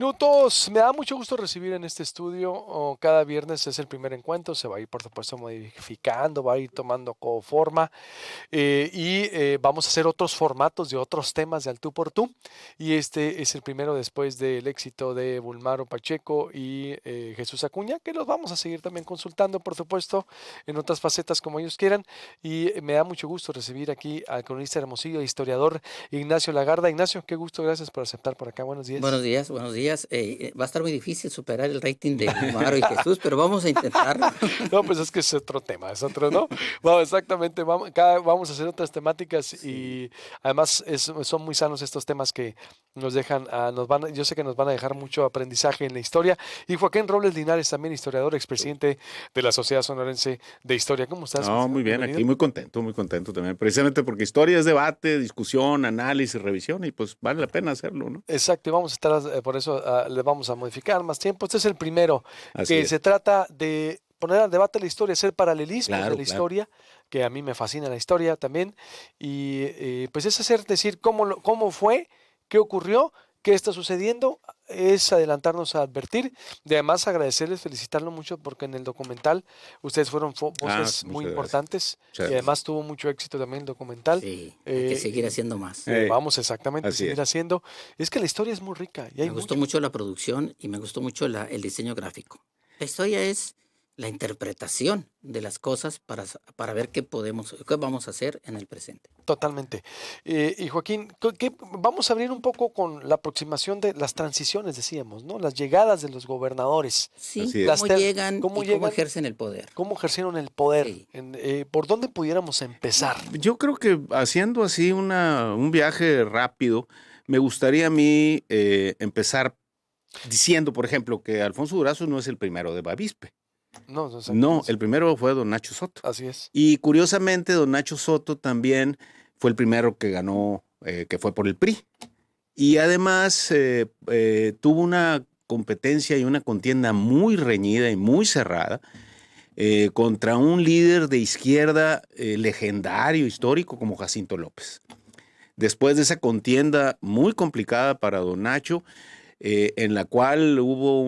No, todos, me da mucho gusto recibir en este estudio. Cada viernes es el primer encuentro, se va a ir, por supuesto, modificando, va a ir tomando forma. Vamos a hacer otros formatos de otros temas de al tú por tú. Y este es el primero después del éxito de Bulmaro Pacheco y Jesús Acuña, que los vamos a seguir también consultando, por supuesto, en otras facetas como ellos quieran. Y me da mucho gusto recibir aquí al cronista de Hermosillo, historiador Ignacio Lagarda. Ignacio, qué gusto, gracias por aceptar por acá. Buenos días. Buenos días, buenos días. Va a estar muy difícil superar el rating de Bulmaro y Jesús, pero vamos a intentarlo. No, pues es que es otro tema, es otro, ¿no? Exactamente, vamos a hacer otras temáticas Sí, y además son muy sanos estos temas que nos dejan, yo sé que nos van a dejar mucho aprendizaje en la historia. Y Joaquín Robles Linares, también historiador, expresidente de la Sociedad Sonorense de Historia. ¿Cómo estás, mi No, estimado? muy bien, Bienvenido. aquí muy contento también, precisamente porque historia es debate, discusión, análisis, revisión, y pues vale la pena hacerlo, ¿no? Exacto, y vamos a estar, por eso le vamos a modificar más tiempo. Este es el primero, Así que es. se trata de poner al debate la historia, hacer paralelismos de Claro, la claro. historia, que a mí me fascina la historia también, y pues es hacer, decir cómo fue, qué ocurrió, qué está sucediendo, es adelantarnos a advertir, de además agradecerles, felicitarlos mucho, porque en el documental ustedes fueron Ah, voces muy muchas gracias. importantes, Muchas y gracias. además tuvo mucho éxito también el documental. sí, hay que seguir eh, haciendo más. Vamos exactamente, Así seguir es. haciendo. Es que la historia es muy rica y hay Me gustó mucho. mucho la producción y me gustó mucho el diseño gráfico. La historia es la interpretación de las cosas para ver qué vamos a hacer en el presente. Totalmente. Y Joaquín, vamos a abrir un poco con la aproximación de las transiciones, decíamos, ¿no? Las llegadas de los gobernadores, Sí, Así es. cómo llegan cómo y cómo llegan, ejercen el poder. cómo ejercieron el poder, Sí, por dónde pudiéramos empezar. Yo creo que haciendo así un viaje rápido, me gustaría a mí empezar diciendo, por ejemplo, que Alfonso Durazo no es el primero de Bavispe. No, no, No, exactamente. el primero fue don Nacho Soto. Así es. Y curiosamente, don Nacho Soto también fue el primero que ganó, que fue por el PRI. Y además tuvo una competencia y una contienda muy reñida y muy cerrada contra un líder de izquierda legendario, histórico, como Jacinto López. Después de esa contienda muy complicada para don Nacho, en la cual hubo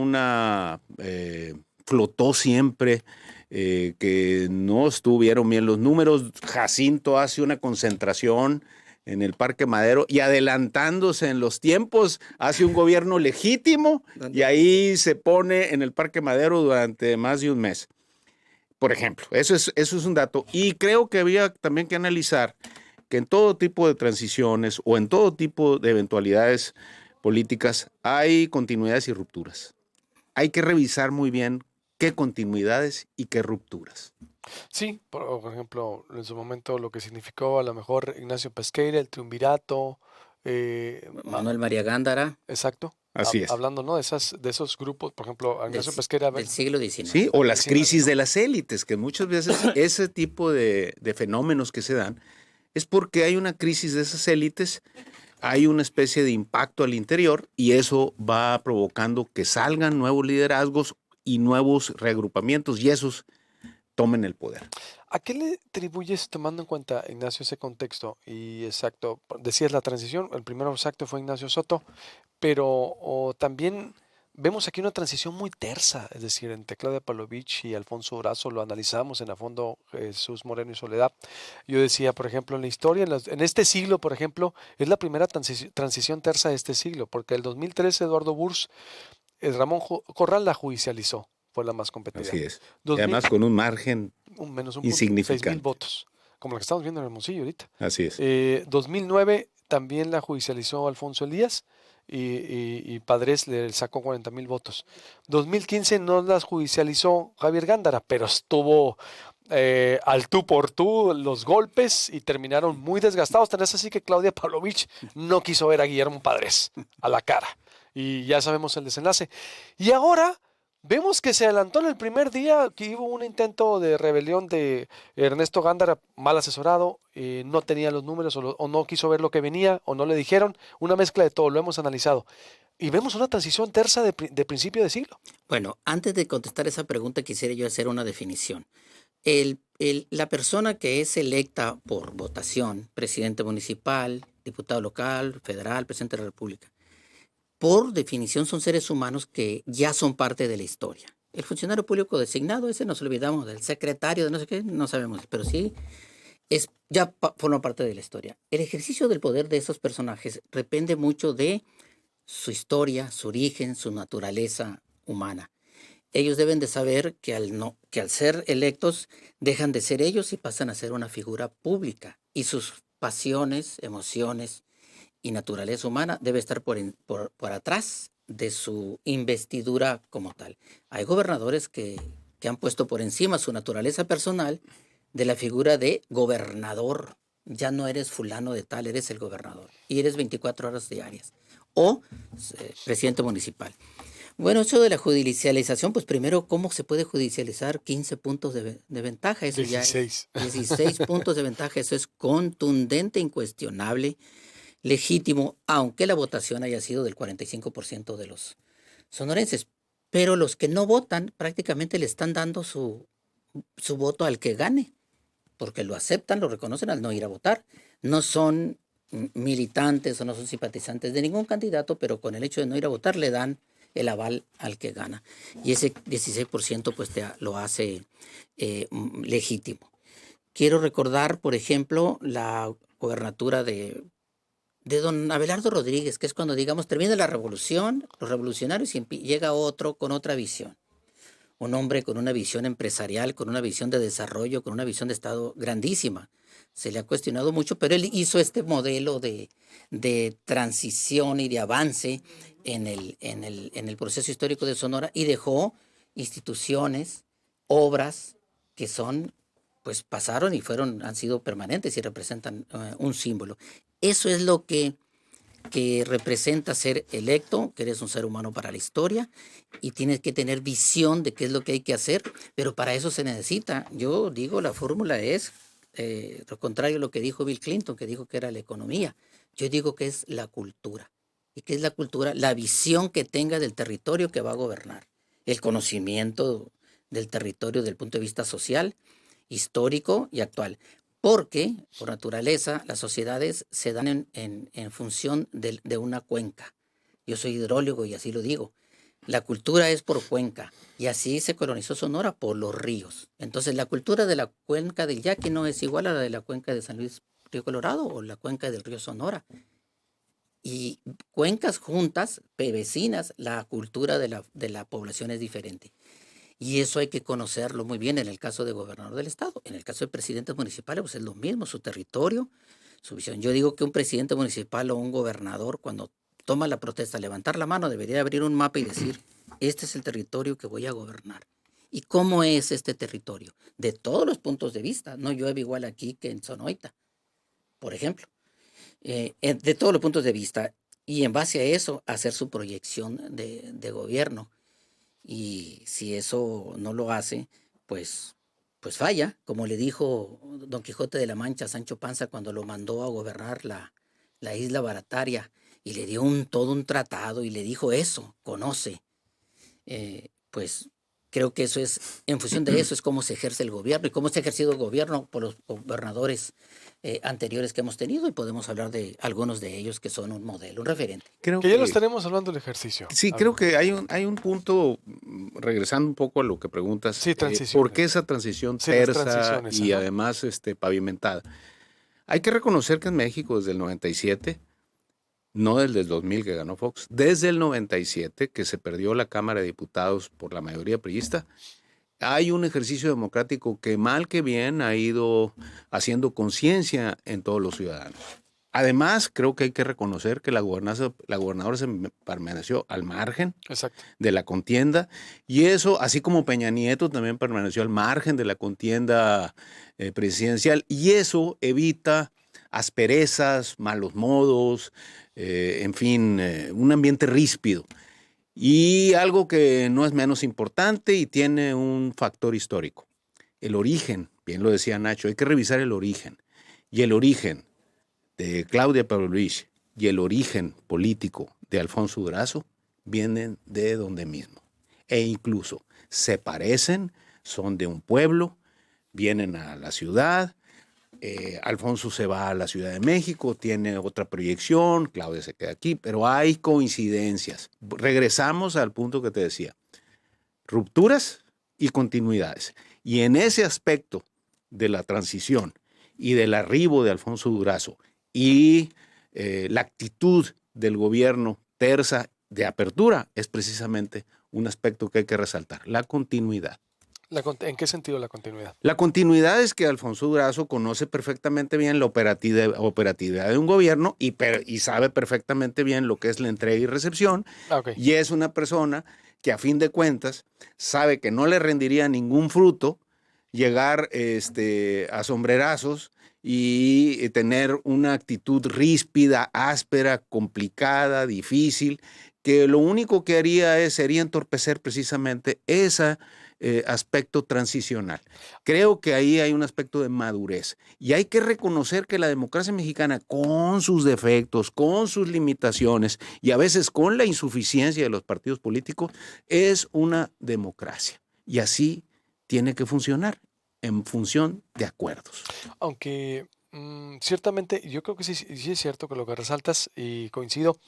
flotó siempre, que no estuvieron bien los números. Jacinto hace una concentración en el Parque Madero y adelantándose en los tiempos, hace un gobierno legítimo y ¿dónde dice? ahí se pone en el Parque Madero durante más de un mes. Por ejemplo, eso es un dato. Y creo que había también que analizar que en todo tipo de transiciones o en todo tipo de eventualidades políticas hay continuidades y rupturas. Hay que revisar muy bien qué continuidades y qué rupturas. Sí, por ejemplo, en su momento lo que significó a lo mejor Ignacio Pesqueira, el triunvirato, Manuel María Gándara, exacto. Así es. Hablando, ¿no? De esos grupos, por ejemplo, a del, Ignacio si- Pesqueira, del siglo Sí, XIX. o las 19, crisis ¿no? de las élites, que muchas veces ese tipo de fenómenos que se dan es porque hay una crisis de esas élites, hay una especie de impacto al interior y eso va provocando que salgan nuevos liderazgos y nuevos reagrupamientos y esos tomen el poder. ¿A qué le atribuyes, tomando en cuenta, Ignacio, ese contexto? Y exacto, decías la transición, el primero exacto fue Ignacio Soto, pero también vemos aquí una transición muy tersa, es decir, entre Claudia Palovich y Alfonso Durazo lo analizamos en a fondo, Jesús Moreno y Soledad. Yo decía, por ejemplo, en la historia, en este siglo, por ejemplo, es la primera transición tersa de este siglo, porque el 2013 Eduardo Burs, Ramón Corral la judicializó, fue la más competida. Así es. Y 2000, además con un margen menos un punto, 6,000 insignificante. votos, como lo que estamos viendo en Hermosillo ahorita. Así es. 2009 también la judicializó Alfonso Elías y Padres le sacó 40,000 votos. 2015 no las judicializó Javier Gándara, pero estuvo al tú por tú los golpes y terminaron muy desgastados. Tan es así que Claudia Pavlovich no quiso ver a Guillermo Padres a la cara. Y ya sabemos el desenlace. Y ahora vemos que se adelantó en el primer día, que hubo un intento de rebelión de Ernesto Gándara, mal asesorado, no tenía los números o no quiso ver lo que venía o no le dijeron, una mezcla de todo, lo hemos analizado. Y vemos una transición tersa de principio de siglo. Bueno, antes de contestar esa pregunta, quisiera yo hacer una definición. La persona que es electa por votación, presidente municipal, diputado local, federal, presidente de la República, por definición son seres humanos que ya son parte de la historia. El funcionario público designado, ese nos olvidamos, del secretario de no sé qué, no sabemos, pero sí forma parte de la historia. El ejercicio del poder de esos personajes depende mucho de su historia, su origen, su naturaleza humana. Ellos deben de saber que al ser electos dejan de ser ellos y pasan a ser una figura pública. Y sus pasiones, emociones y naturaleza humana debe estar por atrás de su investidura como tal. Hay gobernadores que han puesto por encima su naturaleza personal de la figura de gobernador. Ya no eres fulano de tal, eres el gobernador. Y eres 24 horas diarias. O presidente municipal. Bueno, eso de la judicialización, pues primero, ¿cómo se puede judicializar 15 puntos de ventaja? Eso 16. Ya es 16 puntos de ventaja, eso es contundente, incuestionable, legítimo, aunque la votación haya sido del 45% de los sonorenses. Pero los que no votan prácticamente le están dando su voto al que gane, porque lo aceptan, lo reconocen al no ir a votar. No son militantes o no son simpatizantes de ningún candidato, pero con el hecho de no ir a votar le dan el aval al que gana. Y ese 16% pues lo hace legítimo. Quiero recordar, por ejemplo, la gobernatura de don Abelardo Rodríguez, que es cuando, digamos, termina la revolución, los revolucionarios, y llega otro con otra visión. Un hombre con una visión empresarial, con una visión de desarrollo, con una visión de Estado grandísima. Se le ha cuestionado mucho, pero él hizo este modelo de transición y de avance en el proceso histórico de Sonora y dejó instituciones, obras que pues pasaron y han sido permanentes y representan un símbolo. Eso es lo que representa ser electo, que eres un ser humano para la historia y tienes que tener visión de qué es lo que hay que hacer, pero para eso se necesita, yo digo, la fórmula es lo contrario a lo que dijo Bill Clinton, que dijo que era la economía. Yo digo que es la cultura. ¿Y qué es la cultura? La visión que tenga del territorio que va a gobernar, el conocimiento del territorio desde el punto de vista social, histórico y actual. Porque, por naturaleza, las sociedades se dan en función de una cuenca. Yo soy hidrólogo y así lo digo. La cultura es por cuenca y así se colonizó Sonora por los ríos. Entonces, la cultura de la cuenca del Yaqui no es igual a la de la cuenca de San Luis Río Colorado o la cuenca del río Sonora. Y cuencas juntas, vecinas, la cultura de la población es diferente. Y eso hay que conocerlo muy bien en el caso de gobernador del estado. En el caso de presidentes municipales, pues es lo mismo, su territorio, su visión. Yo digo que un presidente municipal o un gobernador, cuando toma la protesta, levantar la mano, debería abrir un mapa y decir, este es el territorio que voy a gobernar. ¿Y cómo es este territorio? De todos los puntos de vista. No llueve igual aquí que en Sonoita, por ejemplo. De todos los puntos de vista. Y en base a eso, hacer su proyección de gobierno. Y si eso no lo hace, pues falla, como le dijo Don Quijote de la Mancha a Sancho Panza cuando lo mandó a gobernar la isla Barataria y le dio todo un tratado y le dijo eso, conoce. Pues creo que eso es, en función de eso es cómo se ejerce el gobierno y cómo se ha ejercido el gobierno por los gobernadores anteriores que hemos tenido, y podemos hablar de algunos de ellos que son un modelo, un referente. Creo Que ya lo estaremos hablando del ejercicio. Sí, creo que hay un punto, regresando un poco a lo que preguntas, Sí, transición. ¿por qué esa transición Sí, las tersa transiciones, y ajá. además pavimentada? Hay que reconocer que en México desde el 97, no desde el 2000 que ganó Fox, desde el 97 que se perdió la Cámara de Diputados por la mayoría priista, hay un ejercicio democrático que mal que bien ha ido haciendo conciencia en todos los ciudadanos. Además, creo que hay que reconocer que la gobernadora se permaneció al margen Exacto. de la contienda, y eso, así como Peña Nieto también permaneció al margen de la contienda presidencial, y eso evita asperezas, malos modos, en fin, un ambiente ríspido. Y algo que no es menos importante y tiene un factor histórico, el origen, bien lo decía Nacho, hay que revisar el origen. Y el origen de Claudia Pablo Luis y el origen político de Alfonso Durazo vienen de donde mismo. E incluso se parecen, son de un pueblo, vienen a la ciudad, Alfonso se va a la Ciudad de México, tiene otra proyección, Claudia se queda aquí, pero hay coincidencias. Regresamos al punto que te decía, rupturas y continuidades. Y en ese aspecto de la transición y del arribo de Alfonso Durazo y la actitud del gobierno tersa de apertura es precisamente un aspecto que hay que resaltar, la continuidad. ¿En qué sentido la continuidad? La continuidad es que Alfonso Durazo conoce perfectamente bien la operatividad de un gobierno y sabe perfectamente bien lo que es la entrega y recepción. Okay. Y es una persona que a fin de cuentas sabe que no le rendiría ningún fruto llegar a sombrerazos y tener una actitud ríspida, áspera, complicada, difícil, que lo único que haría sería entorpecer precisamente ese aspecto transicional. Creo que ahí hay un aspecto de madurez y hay que reconocer que la democracia mexicana, con sus defectos, con sus limitaciones y a veces con la insuficiencia de los partidos políticos, es una democracia y así tiene que funcionar en función de acuerdos. Aunque ciertamente yo creo que sí es cierto que lo que resaltas y coincido.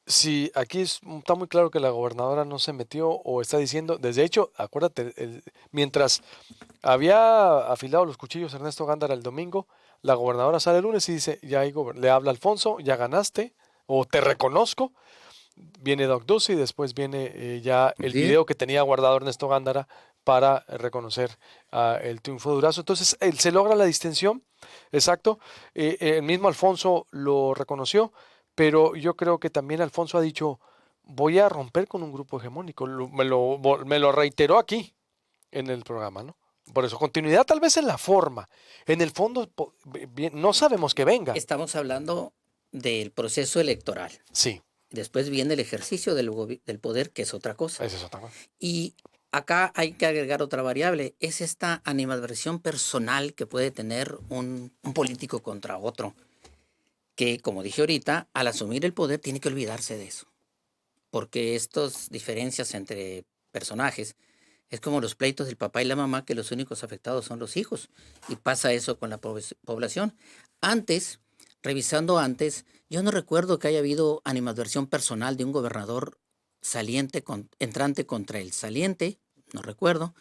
Sí, aquí está muy claro que la gobernadora no se metió o está diciendo, desde hecho, acuérdate, mientras había afilado los cuchillos Ernesto Gándara el domingo, la gobernadora sale el lunes y dice, le habla Alfonso, ya ganaste, o te reconozco. Viene Doc Ducey, después viene ya el video que tenía guardado Ernesto Gándara para reconocer el triunfo de Durazo. Entonces, se logra la distensión, exacto. El mismo Alfonso lo reconoció, pero yo creo que también Alfonso ha dicho, voy a romper con un grupo hegemónico. Me lo reiteró aquí en el programa, ¿no? Por eso, continuidad tal vez en la forma. En el fondo, no sabemos que venga. Estamos hablando del proceso electoral. Sí. Después viene el ejercicio del poder, que es otra cosa. Esa es otra cosa. Y acá hay que agregar otra variable. Es esta animadversión personal que puede tener un político contra otro, que, como dije ahorita, al asumir el poder tiene que olvidarse de eso. Porque estas diferencias entre personajes es como los pleitos del papá y la mamá, que los únicos afectados son los hijos. Y pasa eso con la población. Revisando antes, yo no recuerdo que haya habido animadversión personal de un gobernador entrante contra el saliente, no recuerdo.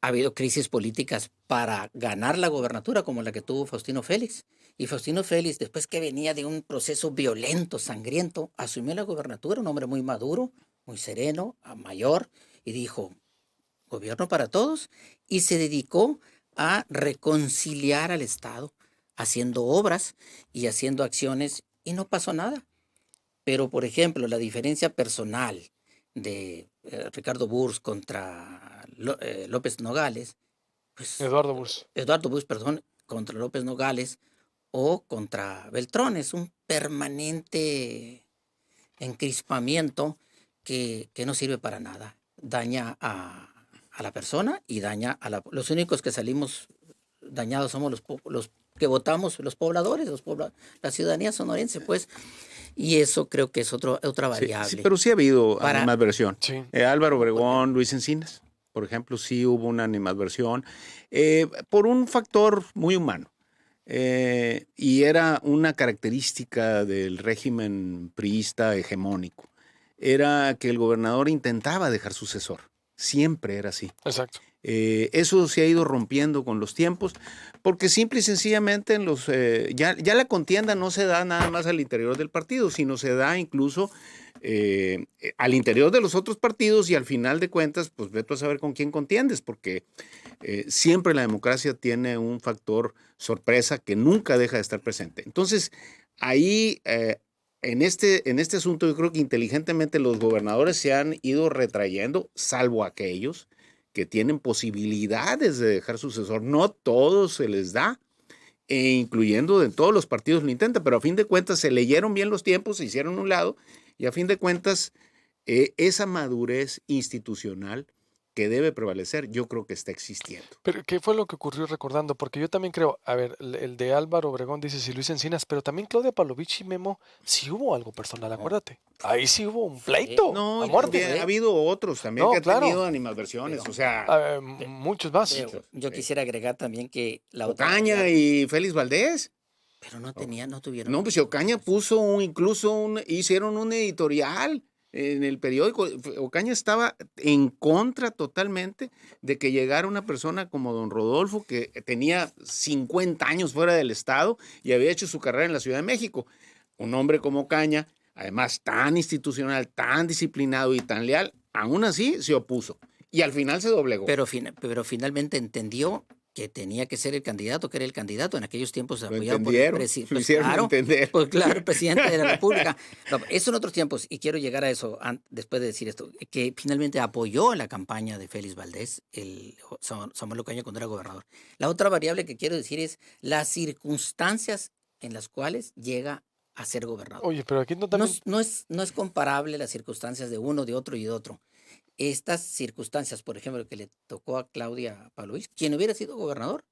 Ha habido crisis políticas para ganar la gobernatura, como la que tuvo Faustino Félix. Y Faustino Félix, después que venía de un proceso violento, sangriento, asumió la gobernatura, un hombre muy maduro, muy sereno, mayor, y dijo, gobierno para todos, y se dedicó a reconciliar al Estado, haciendo obras y haciendo acciones, y no pasó nada. Pero, por ejemplo, la diferencia personal de Ricardo Burs contra López Nogales, pues, Eduardo Burs, contra López Nogales o contra Beltrón, es un permanente encrispamiento que no sirve para nada. Daña a la persona y daña los únicos que salimos dañados somos los que votamos, los pobladores, la ciudadanía sonorense, pues. Y eso creo que es otra variable. Sí, pero sí ha habido animadversión. Sí. Álvaro Obregón, Luis Encinas, por ejemplo, sí hubo una animadversión por un factor muy humano. Y era una característica del régimen priista hegemónico. Era que el gobernador intentaba dejar sucesor. Siempre era así. Exacto. Eso se ha ido rompiendo con los tiempos, porque simple y sencillamente ya la contienda no se da nada más al interior del partido, sino se da incluso al interior de los otros partidos y al final de cuentas, pues vete a saber con quién contiendes, porque siempre la democracia tiene un factor sorpresa que nunca deja de estar presente. Entonces, ahí en este asunto yo creo que inteligentemente los gobernadores se han ido retrayendo, salvo aquellos que tienen posibilidades de dejar sucesor. No todos se les da, incluyendo en todos los partidos lo intentan, pero a fin de cuentas se leyeron bien los tiempos, se hicieron a un lado y a fin de cuentas esa madurez institucional que debe prevalecer, yo creo que está existiendo. Pero, ¿qué fue lo que ocurrió recordando? Porque yo también creo, a ver, el de Álvaro Obregón dice si Luis Encinas, pero también Claudia Pavlovich y Memo, sí hubo algo personal, acuérdate. Ahí sí hubo un pleito No, a y muerte. también ha habido otros también No, que han claro. tenido animadversiones, Pero- o sea, Muchos más. Pero yo quisiera agregar también que la otra Ocaña variable- y Félix Valdés. pero no tuvieron. No, pues si Ocaña hicieron un editorial en el periódico. Ocaña estaba en contra totalmente de que llegara una persona como don Rodolfo, que tenía 50 años fuera del estado y había hecho su carrera en la Ciudad de México. Un hombre como Ocaña, además tan institucional, tan disciplinado y tan leal, aún así se opuso. Y al final se doblegó. Pero finalmente entendió que tenía que ser el candidato, que era el candidato. En aquellos tiempos Lo apoyado por el entendieron, presidente. lo hicieron entender. Pues claro, el presidente de la República. No, eso en otros tiempos, y quiero llegar a eso después de decir esto, que finalmente apoyó en la campaña de Félix Valdés, el Samuel Ocaña cuando era gobernador. La otra variable que quiero decir es las circunstancias en las cuales llega a ser gobernador. Oye, pero aquí no No, también... no es comparable las circunstancias de uno, de otro y de otro. Estas circunstancias, por ejemplo, que le tocó a Claudia Pavlovich, quien hubiera sido gobernador,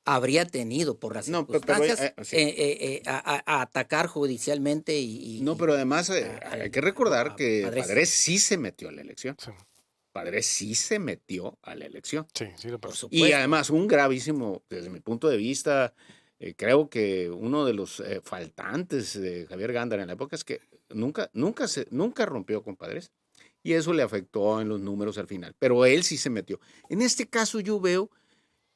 habría tenido por las No, pero, circunstancias sí. a atacar judicialmente y... No, pero además hay que recordar que Padres. Padres sí se metió a la elección. Sí, Padres sí se metió a la elección. sí, lo Por pasó. supuesto. Y además un gravísimo, desde mi punto de vista, creo que uno de los faltantes de Javier Gándara en la época es que nunca rompió con Padres. Y eso le afectó en los números al final. Pero él sí se metió. En este caso yo veo,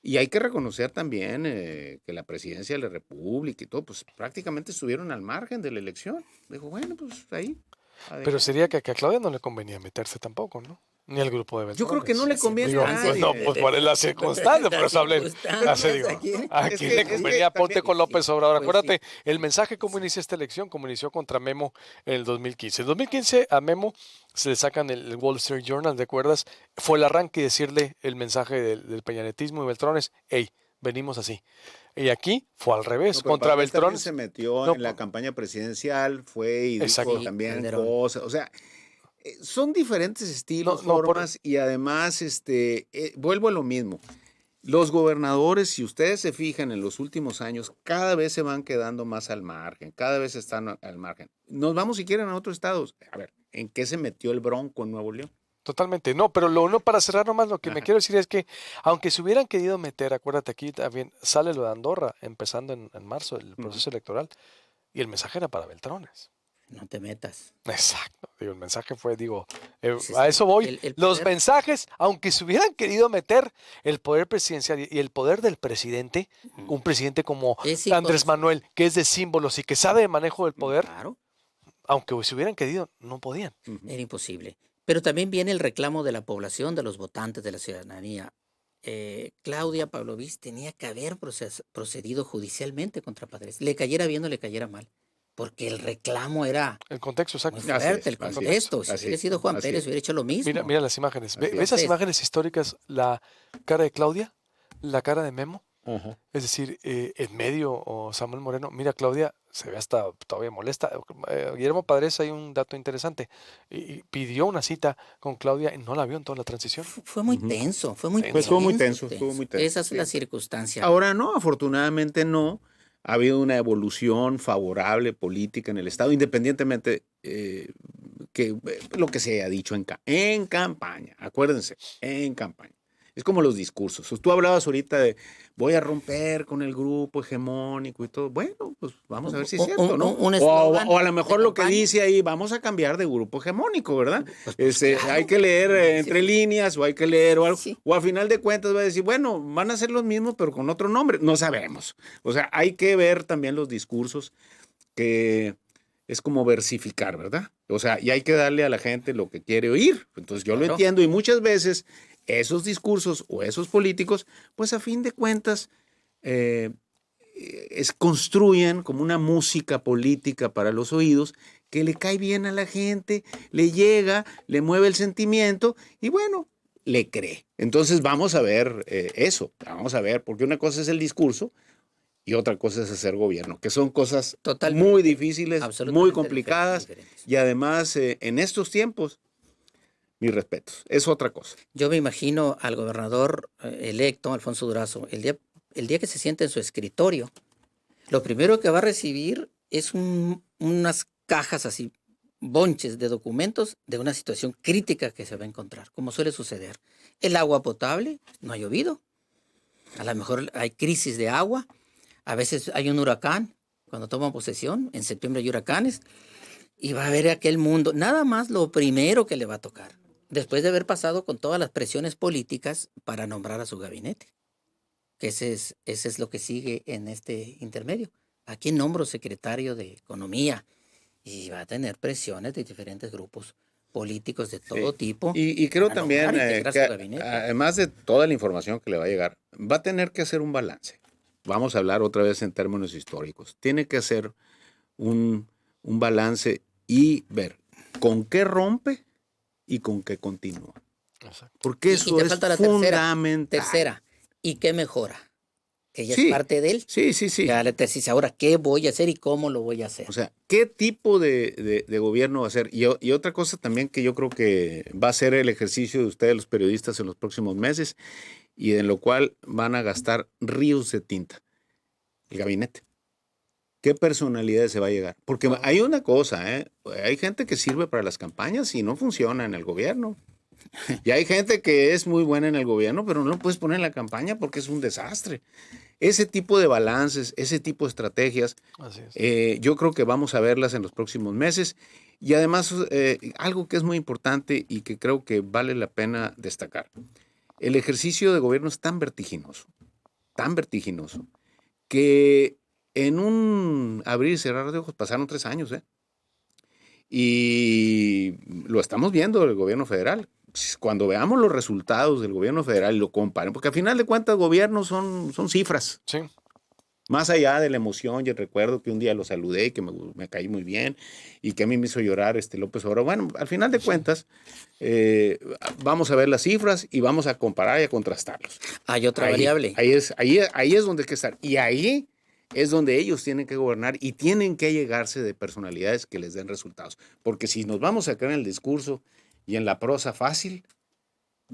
y hay que reconocer también que la presidencia de la República y todo, pues prácticamente estuvieron al margen de la elección. Dijo, bueno, pues ahí. Pero sería que a Claudia no le convenía meterse tampoco, ¿no? Ni al grupo de Beltrones. Yo creo que no le conviene Digo, a nadie. pues no, pues cuál es la circunstancia, por eso hablé. Así digo, ¿a Es quién que- le es que convenía? Ponte también- con López Obrador. Pues Acuérdate, el mensaje cómo inicia esta elección, como inició contra Memo en el 2015. En 2015 a Memo se le sacan el Wall Street Journal, ¿te acuerdas? Fue el arranque de decirle el mensaje del peñanetismo y Beltrones, hey, venimos así. Y aquí fue al revés, No, pero contra Padres también Beltrones. se metió No, en la campaña presidencial, fue y Exacto. dijo también Calderón. cosas. O sea, son diferentes estilos, No, formas, y además, vuelvo a lo mismo. Los gobernadores, si ustedes se fijan en los últimos años, cada vez se van quedando más al margen, cada vez están al margen. Nos vamos si quieren a otros estados. A ver, ¿en qué se metió el Bronco en Nuevo León? Totalmente, no, pero para cerrar nomás, lo que me quiero decir es que, aunque se hubieran querido meter, acuérdate, aquí también sale lo de Andorra, empezando en marzo, el proceso electoral, y el mensaje era para Beltrones. No te metas. Exacto, digo, el mensaje fue, Pues a eso voy. el Los poder- mensajes, aunque se hubieran querido meter el poder presidencial y el poder del presidente, un presidente como Es hijo Andrés de- Manuel, que es de símbolos y que sabe de manejo del poder, Claro, aunque se hubieran querido, no podían. era imposible. Pero también viene el reclamo de la población, de los votantes, de la ciudadanía. Claudia Pavlovich tenía que haber procedido judicialmente contra Padres. Le cayera bien o le cayera mal. Porque el reclamo era El contexto muy exacto. Así fuerte, es, el así es, contexto. Si así hubiera es, sido Juan así Pérez, es. hubiera hecho lo mismo. Mira las imágenes. ¿Ve Así esas es. imágenes históricas? La cara de Claudia, la cara de Memo. Ajá. Es decir, en medio, o Samuel Moreno, mira, Claudia se ve hasta todavía molesta. Guillermo Padres, hay un dato interesante. Y pidió una cita con Claudia y no la vio en toda la transición. Fue muy tenso, fue muy Pues tenso. estuvo muy tenso, estuvo muy tenso, Esa es sí. la circunstancia. Ahora no, afortunadamente no. Ha habido una evolución favorable política en el Estado, independientemente lo que se haya dicho en campaña. Acuérdense, en campaña. Es como los discursos. Tú hablabas ahorita de voy a romper con el grupo hegemónico y todo. Bueno, pues vamos a ver si es cierto, ¿no? Un eslogan O a lo mejor de lo que campaña. dice ahí, vamos a cambiar de grupo hegemónico, ¿verdad? Claro. Hay que leer entre líneas o hay que leer o algo. Sí. O a final de cuentas va a decir, bueno, van a ser los mismos pero con otro nombre. No sabemos. O sea, hay que ver también los discursos, que es como versificar, ¿verdad? O sea, y hay que darle a la gente lo que quiere oír. Entonces yo lo Claro. entiendo, y muchas veces esos discursos o esos políticos, pues a fin de cuentas construyen como una música política para los oídos que le cae bien a la gente, le llega, le mueve el sentimiento y bueno, le cree. Entonces vamos a ver eso, vamos a ver, porque una cosa es el discurso y otra cosa es hacer gobierno, que son cosas Totalmente, muy difíciles, absolutamente muy complicadas, diferentes. y además en estos tiempos mis respetos. Es otra cosa. Yo me imagino al gobernador electo, Alfonso Durazo, el día que se siente en su escritorio, lo primero que va a recibir es unas cajas así, bonches de documentos de una situación crítica que se va a encontrar, como suele suceder. El agua potable, no ha llovido, a lo mejor hay crisis de agua, a veces hay un huracán, cuando toman posesión, en septiembre hay huracanes, y va a ver aquel mundo, nada más lo primero que le va a tocar, después de haber pasado con todas las presiones políticas para nombrar a su gabinete, que ese es lo que sigue en este intermedio. ¿A quién nombro secretario de Economía? Y va a tener presiones de diferentes grupos políticos de todo tipo. Y creo para también nombrar e integrar que su gabinete. además de toda la información que le va a llegar, va a tener que hacer un balance. Vamos a hablar otra vez en términos históricos. Tiene que hacer un balance y ver con qué rompe y con qué continúa. Exacto. Porque Y eso te es falta la fundamental. tercera. ¿Y qué mejora? Que ella Sí, es parte de él. Sí. Ya la tesis ahora, ¿qué voy a hacer y cómo lo voy a hacer? O sea, ¿qué tipo de gobierno va a ser? Y otra cosa también que yo creo que va a ser el ejercicio de ustedes, los periodistas, en los próximos meses, y en lo cual van a gastar ríos de tinta. El gabinete. ¿Qué personalidades se va a llegar? Porque hay una cosa, ¿eh? Hay gente que sirve para las campañas y no funciona en el gobierno. Y hay gente que es muy buena en el gobierno, pero no lo puedes poner en la campaña porque es un desastre. Ese tipo de balances, ese tipo de estrategias, Así es. yo creo que vamos a verlas en los próximos meses. Y además, algo que es muy importante y que creo que vale la pena destacar. El ejercicio de gobierno es tan vertiginoso, que en un abrir y cerrar de ojos pasaron 3 años, ¿eh? Y lo estamos viendo del gobierno federal. Cuando veamos los resultados del gobierno federal y lo comparen, porque al final de cuentas gobiernos son cifras. Sí. Más allá de la emoción y el recuerdo que un día lo saludé y que me caí muy bien y que a mí me hizo llorar López Obrador. Bueno, al final de cuentas, vamos a ver las cifras y vamos a comparar y a contrastarlos. Hay otra variable. Ahí es donde hay que estar. Y ahí es donde ellos tienen que gobernar y tienen que llegarse de personalidades que les den resultados. Porque si nos vamos a quedar en el discurso y en la prosa fácil,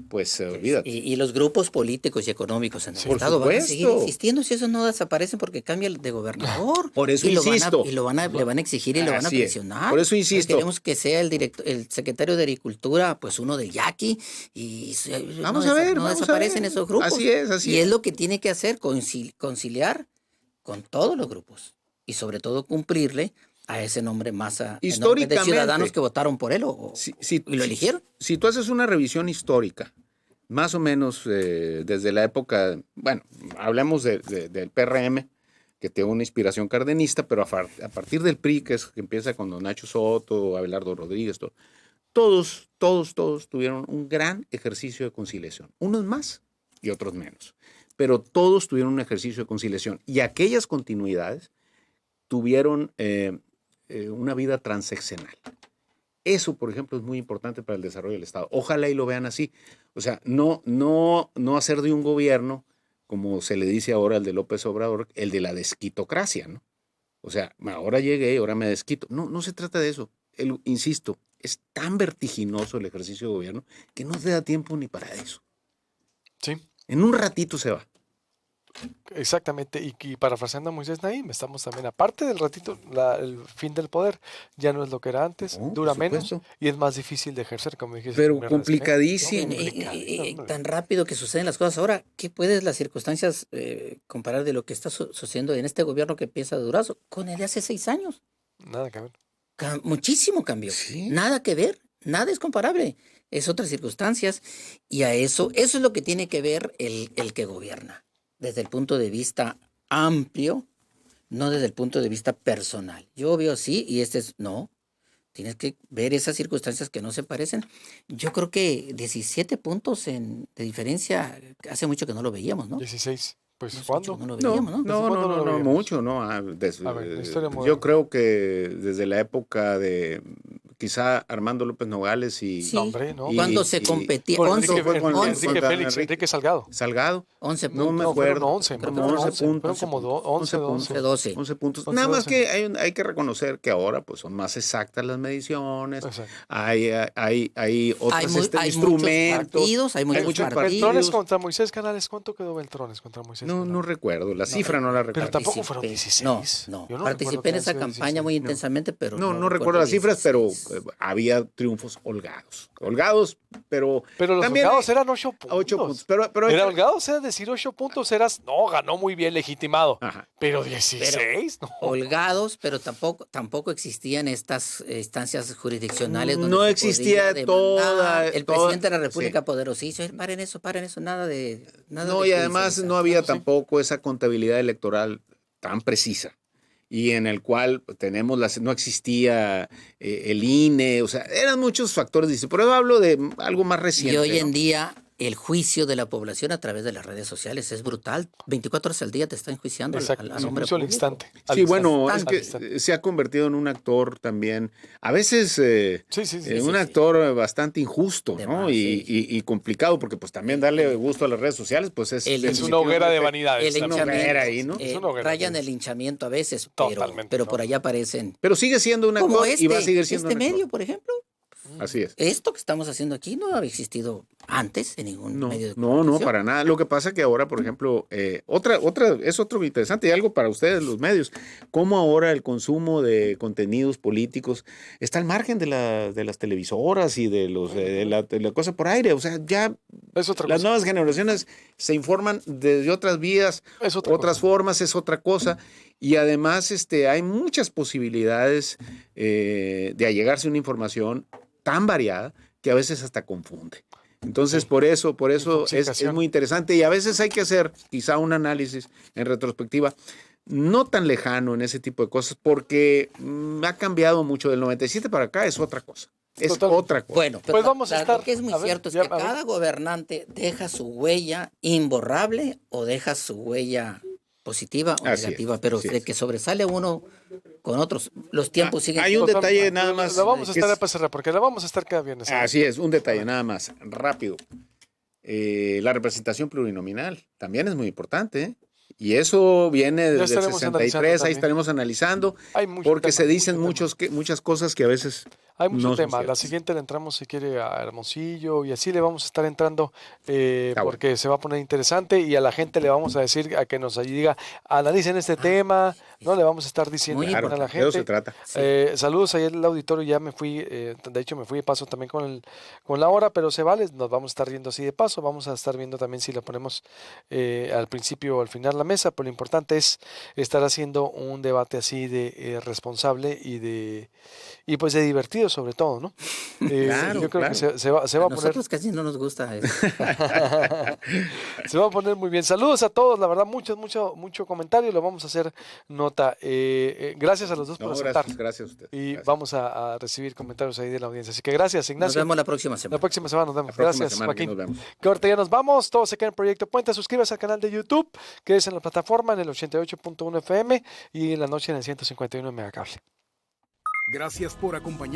pues olvídate. Y los grupos políticos y económicos en el Por Estado van a seguir supuesto. existiendo si esos no desaparecen porque cambia de gobernador. Por eso y insisto. le van a exigir y lo van a Así es. presionar. Por eso insisto. Queremos que sea el secretario de Agricultura, pues uno del yaqui. Y Vamos no a ver. no vamos desaparecen a ver. esos grupos. Así es. Y es lo que tiene que hacer, conciliar con todos los grupos. Y sobre todo cumplirle a ese nombre masa enorme de ciudadanos que votaron por él y lo eligieron. Si tú haces una revisión histórica, más o menos desde la época, bueno, hablemos del PRM, que tiene una inspiración cardenista, pero a partir del PRI, que empieza con don Nacho Soto, Abelardo Rodríguez, todos tuvieron un gran ejercicio de conciliación, unos más y otros menos, pero todos tuvieron un ejercicio de conciliación y aquellas continuidades tuvieron una vida transeccional. Eso, por ejemplo, es muy importante para el desarrollo del Estado. Ojalá y lo vean así. O sea, no hacer de un gobierno, como se le dice ahora al de López Obrador, el de la desquitocracia, ¿no? O sea, ahora llegué, ahora me desquito. No se trata de eso. Insisto, es tan vertiginoso el ejercicio de gobierno que no te da tiempo ni para eso. Sí. En un ratito se va. Exactamente, y parafraseando a Moisés Naim, estamos también, aparte del ratito, el fin del poder ya no es lo que era antes, dura menos y es más difícil de ejercer, como dijiste. Pero complicadísimo. Tan rápido que suceden las cosas. Ahora, ¿qué puedes las circunstancias comparar de lo que está sucediendo en este gobierno que empieza de Durazo con el de hace 6 años? Nada que ver. Muchísimo cambio. ¿Sí? Nada que ver, nada es comparable. Es otras circunstancias y a eso es lo que tiene que ver el que gobierna. Desde el punto de vista amplio, no desde el punto de vista personal. Yo veo sí y no. Tienes que ver esas circunstancias que no se parecen. Yo creo que 17 puntos de diferencia, hace mucho que no lo veíamos, ¿no? 16. Pues, Hace ¿cuándo? mucho que no lo veíamos, ¿no? Mucho, ¿no? A ver, la historia Yo creo que desde la época quizá Armando López Nogales y... Sí. No, hombre, no. Cuando se competía, Con 11, fue con Enrique Félix, Enrique Salgado. Salgado. 11 No puntos. me No, fueron acuerdo. 11, creo que como fueron 11 11 puntos. Fueron como 11, 12. 12. 11 puntos. 11, Nada más 12. que hay que reconocer que ahora pues son más exactas las mediciones. Exacto. Hay otros Hay muchos instrumentos. partidos, hay muchos partidos. Beltrones contra Moisés Canales, ¿cuánto quedó Beltrones contra Moisés No, Canales? no recuerdo. La cifra no la Pero recuerdo. tampoco fueron 16. No, Yo no participé recuerdo en esa que hayan sido campaña muy 16. intensamente, pero No recuerdo las cifras, pero 16. había triunfos holgados. Holgados, pero Pero los también holgados eran 8 puntos. 8 puntos. Pero Era holgados, era decir 8 puntos, no, ganó muy bien, legitimado. Ajá. Pero 16, no. Holgados, pero tampoco existían estas instancias jurisdiccionales donde No se existía podía demandar. toda- El toda- presidente de la República sí. poderosísimo, paren eso, nada de No, de y además judicializar. no había Sí. tampoco esa contabilidad electoral tan precisa y en el cual no existía el INE, o sea, eran muchos factores, dice, pero yo hablo de algo más reciente. Y hoy en ¿no? día el juicio de la población a través de las redes sociales es brutal. 24 horas al día te está enjuiciando Exacto, al es un hombre juicio al público. instante. al Sí, bueno, instante, es al que instante. se ha convertido en un actor también, a veces Sí. un actor bastante injusto, De ¿no? más, y complicado, porque pues también darle gusto a las redes sociales, pues es Es una hoguera de vanidades. El también. linchamiento. linchamiento, ahí, ¿no? Es una hoguera, rayan sí. el linchamiento a veces, Totalmente, pero ¿no? por allá aparecen. Pero sigue siendo un Como actor y va a seguir siendo este un actor. medio, por ejemplo. Así es. Esto que estamos haciendo aquí no había existido antes en ningún medio de No, comunicación. para nada. Lo que pasa que ahora, por ejemplo, es otro interesante y algo para ustedes, los medios, cómo ahora el consumo de contenidos políticos está al margen de las televisoras y de la cosa por aire. O sea, ya Es otra las cosa. nuevas generaciones se informan desde otras vías, Es otra otras cosa. formas, es otra cosa. Y además hay muchas posibilidades de allegarse a una información tan variada que a veces hasta confunde. Entonces, Sí. por eso es Infoxicación. muy interesante y a veces hay que hacer quizá un análisis en retrospectiva no tan lejano en ese tipo de cosas porque ha cambiado mucho del 97 para acá, es otra cosa. Es Totalmente. otra cosa. Bueno, pero Pues vamos a estar- lo que es muy a ver, cierto es ya, que a ver. cada gobernante deja su huella imborrable o deja su huella positiva o Así es, negativa, pero así de es. que sobresale uno con otros, los tiempos siguen. hay un siendo- detalle nada más. La vamos a que estar es- para cerrar, porque la vamos a estar cada viernes. Así es, un detalle nada más, rápido. La representación plurinominal también es muy importante, ¿eh? Y eso viene desde el estaremos 63, analizando ahí también. estaremos analizando, Hay mucho porque tema, se dicen mucho tema. muchas cosas que a veces Hay mucho no son tema. La ciertas. siguiente le entramos, si quiere, a Hermosillo y así le vamos a estar entrando Está bueno. porque se va a poner interesante y a la gente le vamos a decir a que nos diga, analicen este tema, ¿no? Le vamos a estar diciendo Muy a la Claro, de gente. eso se trata. Sí. Saludos ahí al auditorio, ya me fui, de hecho me fui de paso también con la hora, pero se vale, nos vamos a estar viendo así de paso, vamos a estar viendo también si le ponemos al principio o al final la mesa, pero lo importante es estar haciendo un debate así de responsable y pues de divertido sobre todo, ¿no? Claro, yo creo claro. que se va A a poner nosotros casi no nos gusta eso. se va a poner muy bien. Saludos a todos, la verdad, mucho comentario, lo vamos a hacer nota. Gracias a los dos por No, aceptar. gracias a usted. Y Gracias. vamos a recibir comentarios ahí de la audiencia. Así que gracias, Nos Ignacio. vemos la próxima La semana. próxima semana nos vemos. La próxima Gracias, semana aquí Joaquín. nos vemos. Que ahorita ya nos vamos. Todo se queda en Proyecto Puente. Suscríbase al canal de YouTube, que es en la plataforma en el 88.1 FM y en la noche en el 151 Megacable. Gracias por acompañarnos.